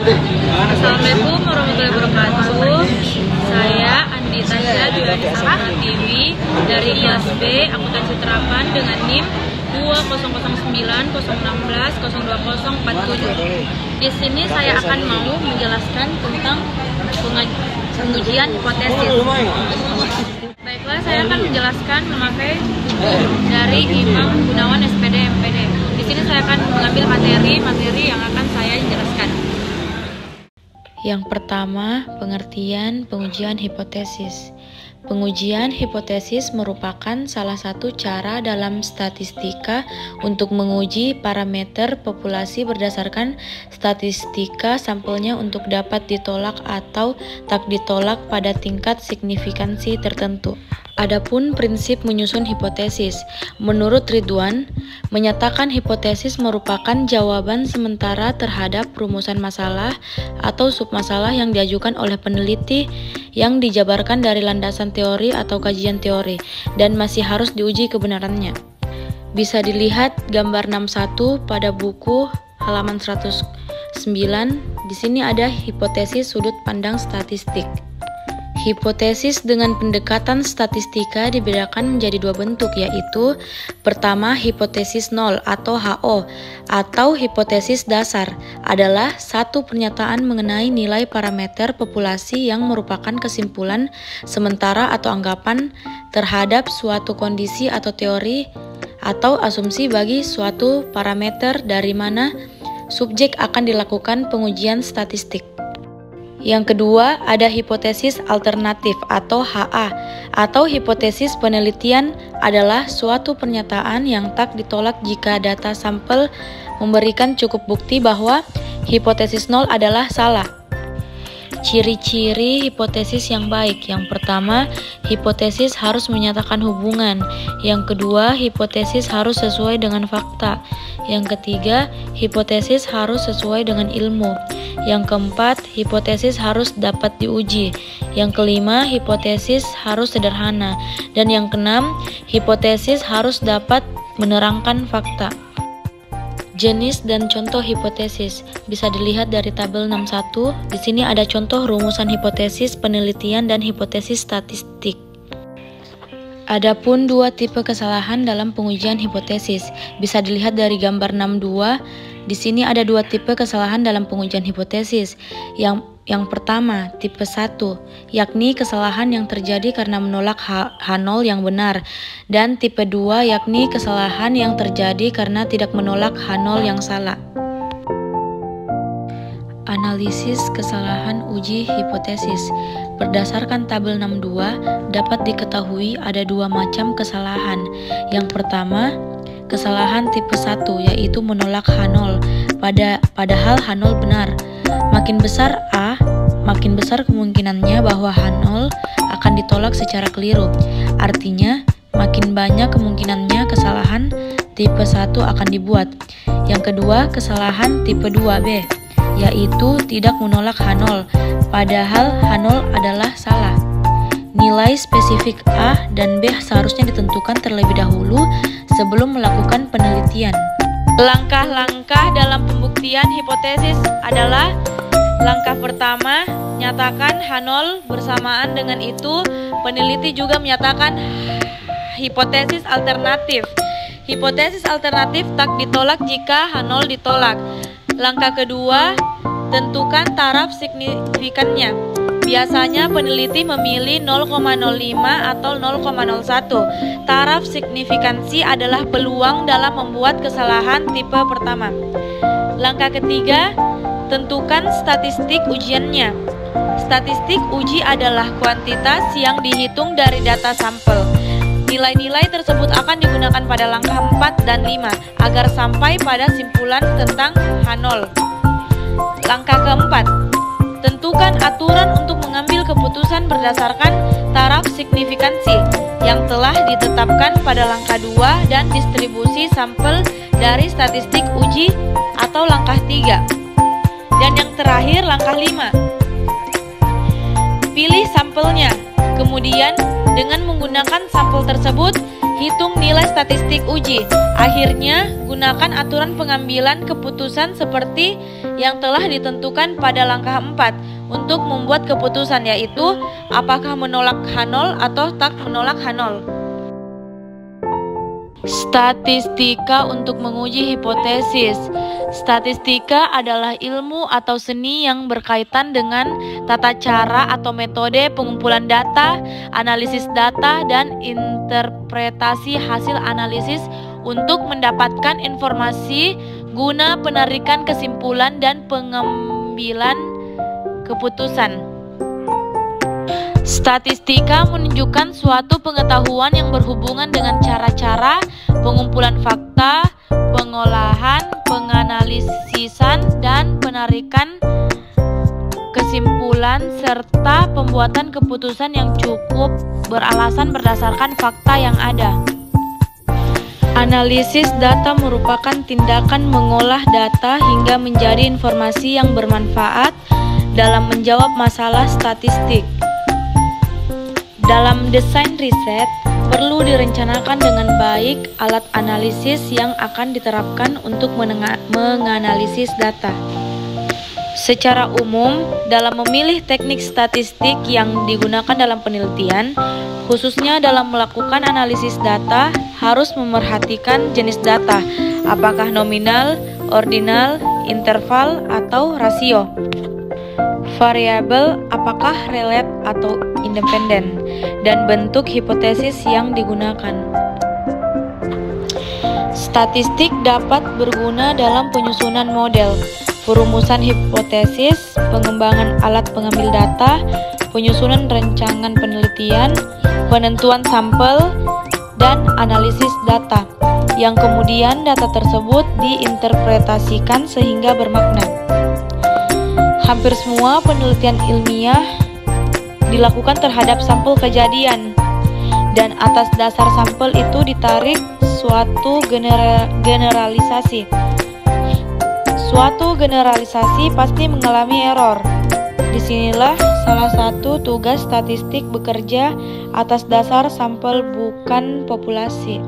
Assalamualaikum warahmatullahi wabarakatuh. Saya Andi Tasya Duranisa Pratiwi dari kelas B Akuntansi Terapan dengan NIM 2009 016 020 47. Di sini saya akan mau menjelaskan tentang pengujian hipotesis. Baiklah, saya akan menjelaskan memakai buku dari Imam Gunawan SPD MPD. Di sini saya akan mengambil materi yang akan saya jelaskan. Yang pertama, pengertian pengujian hipotesis. Pengujian hipotesis merupakan salah satu cara dalam statistika untuk menguji parameter populasi berdasarkan statistika sampelnya untuk dapat ditolak atau tak ditolak pada tingkat signifikansi tertentu. Adapun prinsip menyusun hipotesis, menurut Ridwan, menyatakan hipotesis merupakan jawaban sementara terhadap rumusan masalah atau submasalah yang diajukan oleh peneliti yang dijabarkan dari landasan teori atau kajian teori dan masih harus diuji kebenarannya. Bisa dilihat gambar 61 pada buku halaman 109. Di sini ada hipotesis sudut pandang statistik. Hipotesis dengan pendekatan statistika dibedakan menjadi dua bentuk, yaitu pertama, hipotesis nol atau HO atau hipotesis dasar adalah satu pernyataan mengenai nilai parameter populasi yang merupakan kesimpulan sementara atau anggapan terhadap suatu kondisi atau teori atau asumsi bagi suatu parameter dari mana subjek akan dilakukan pengujian statistik. Yang kedua, ada hipotesis alternatif atau HA atau hipotesis penelitian adalah suatu pernyataan yang tak ditolak jika data sampel memberikan cukup bukti bahwa hipotesis nol adalah salah. Ciri-ciri hipotesis yang baik. Yang pertama, hipotesis harus menyatakan hubungan. Yang kedua, hipotesis harus sesuai dengan fakta. Yang ketiga, hipotesis harus sesuai dengan ilmu. Yang keempat, hipotesis harus dapat diuji. Yang kelima, hipotesis harus sederhana. Dan yang keenam, hipotesis harus dapat menerangkan fakta. Jenis dan contoh hipotesis bisa dilihat dari tabel 61. Di sini ada contoh rumusan hipotesis penelitian dan hipotesis statistik. Adapun dua tipe kesalahan dalam pengujian hipotesis bisa dilihat dari gambar 62. Di sini ada dua tipe kesalahan dalam pengujian hipotesis. Yang pertama, tipe 1, yakni kesalahan yang terjadi karena menolak H0 yang benar, dan tipe 2, yakni kesalahan yang terjadi karena tidak menolak H0 yang salah. Analisis kesalahan uji hipotesis. Berdasarkan tabel 62, dapat diketahui ada dua macam kesalahan. Yang pertama, kesalahan tipe 1, yaitu menolak H0, padahal H0 benar. Makin besar A, makin besar kemungkinannya bahwa H0 akan ditolak secara keliru. Artinya, makin banyak kemungkinannya kesalahan tipe 1 akan dibuat. Yang kedua, kesalahan tipe 2B, yaitu tidak menolak H0, padahal H0 adalah salah. Nilai spesifik A dan B seharusnya ditentukan terlebih dahulu sebelum melakukan penelitian. Langkah-langkah dalam pembuktian hipotesis adalah: langkah pertama, nyatakan H0, bersamaan dengan itu peneliti juga menyatakan hipotesis alternatif. Hipotesis alternatif tak ditolak jika H0 ditolak. Langkah kedua, tentukan taraf signifikannya. Biasanya peneliti memilih 0,05 atau 0,01. Taraf signifikansi adalah peluang dalam membuat kesalahan tipe pertama. Langkah ketiga, tentukan statistik ujiannya. Statistik uji adalah kuantitas yang dihitung dari data sampel. Nilai-nilai tersebut akan digunakan pada langkah 4 dan 5 agar sampai pada simpulan tentang H0. Langkah keempat, tentukan aturan untuk mengambil keputusan berdasarkan taraf signifikansi yang telah ditetapkan pada langkah 2 dan distribusi sampel dari statistik uji atau langkah 3. Dan yang terakhir, langkah 5. Pilih sampelnya, Kemudian, dengan menggunakan sampel tersebut, hitung nilai statistik uji. Akhirnya, gunakan aturan pengambilan keputusan seperti yang telah ditentukan pada langkah 4 untuk membuat keputusan, yaitu apakah menolak H0 atau tak menolak H0. Statistika untuk menguji hipotesis. Statistika adalah ilmu atau seni yang berkaitan dengan tata cara atau metode pengumpulan data, analisis data, dan interpretasi hasil analisis untuk mendapatkan informasi guna penarikan kesimpulan dan pengambilan keputusan. Statistika menunjukkan suatu pengetahuan yang berhubungan dengan cara-cara pengumpulan fakta, pengolahan, penganalisisan, dan penarikan kesimpulan serta pembuatan keputusan yang cukup beralasan berdasarkan fakta yang ada. Analisis data merupakan tindakan mengolah data hingga menjadi informasi yang bermanfaat dalam menjawab masalah statistik. Dalam desain riset, perlu direncanakan dengan baik alat analisis yang akan diterapkan untuk menganalisis data. Secara umum, dalam memilih teknik statistik yang digunakan dalam penelitian, khususnya dalam melakukan analisis data, harus memerhatikan jenis data, apakah nominal, ordinal, interval, atau rasio. Variabel apakah relate atau independen, dan bentuk hipotesis yang digunakan. Statistik dapat berguna dalam penyusunan model, perumusan hipotesis, pengembangan alat pengambil data, penyusunan rancangan penelitian, penentuan sampel, dan analisis data, yang kemudian data tersebut diinterpretasikan sehingga bermakna. Hampir semua penelitian ilmiah dilakukan terhadap sampel kejadian, dan atas dasar sampel itu ditarik suatu generalisasi. Suatu generalisasi pasti mengalami error. Disinilah salah satu tugas statistik bekerja atas dasar sampel bukan populasi.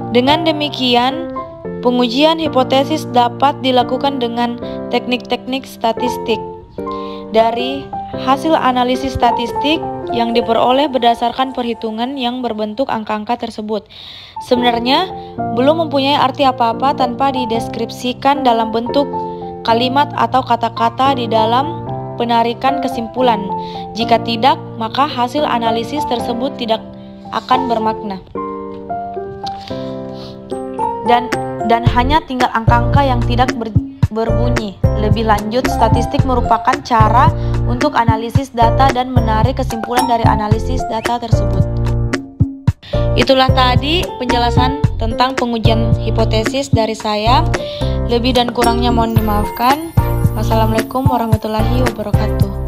Dengan demikian, pengujian hipotesis dapat dilakukan dengan teknik-teknik statistik. Dari hasil analisis statistik yang diperoleh berdasarkan perhitungan yang berbentuk angka-angka tersebut, sebenarnya belum mempunyai arti apa-apa tanpa dideskripsikan dalam bentuk kalimat atau kata-kata di dalam penarikan kesimpulan. Jika tidak, maka hasil analisis tersebut tidak akan bermakna. Dan hanya tinggal angka-angka yang tidak berbunyi. Lebih lanjut, statistik merupakan cara untuk analisis data dan menarik kesimpulan dari analisis data tersebut. Itulah tadi penjelasan tentang pengujian hipotesis dari saya. Lebih dan kurangnya mohon dimaafkan. Wassalamualaikum warahmatullahi wabarakatuh.